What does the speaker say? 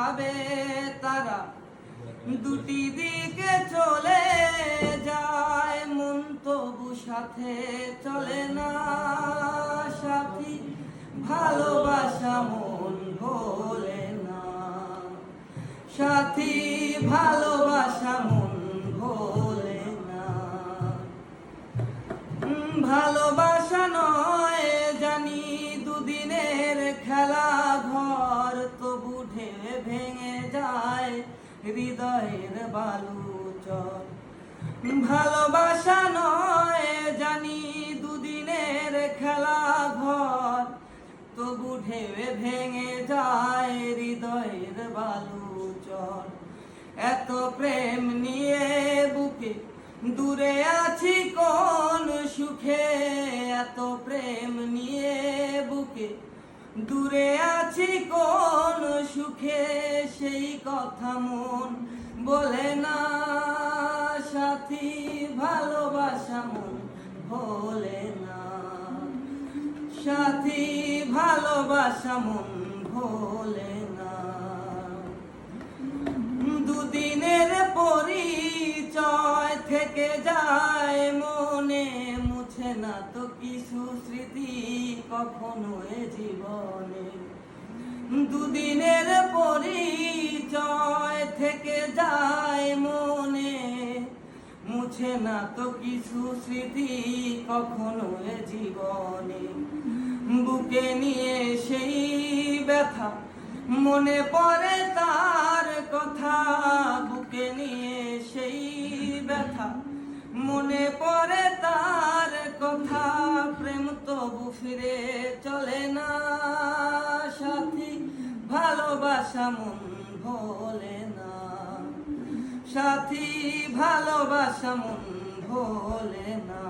ভাবে তারা দুটি দিকে চলে যায়, মন তবু সাথে চলে না। সাথী ভালোবাসা মন ভোলে না, সাথী ভালোবাসা মন ভোলে না। ভালোবাসা নয় জানি দুদিনের খেলা ঘর, তবু ঢেলে ভেঙে যায় হৃদয়ের বালুচর। ভালোবাসা নয় জানি দুদিনের খেলা ঘর, তবু ঢেলে ভেঙে যায় হৃদয়ের বালুচর। এত প্রেম নিয়ে বুকে দূরে আছি কোন সুখে, এত প্রেম নিয়ে বুকে দূরে আছি কোন সুখে, সেই কথা মন বলে না। সাথী ভালোবাসা মন ভোলে না, সাথী ভালোবাসা মন ভোলে না। দুদিনের পরিচয় থেকে যায় মনে, মুছে না তো কিছু স্মৃতি কখনো এ জীবনে। দুদিনের পরিচয় থেকে যায় মনে, মুছে না তো কিছু স্মৃতি কখনো এ জীবনে। বুকে নিয়ে সেই ব্যথা মনে পড়ে তার কথা, বুকে নিয়ে সেই ব্যথা মনে পড়ে তার কথা। প্রেম তবু ফিরে চলে না, সাথী ভালোবাসা মন ভোলে না, সাথী ভালোবাসা মন ভোলে না।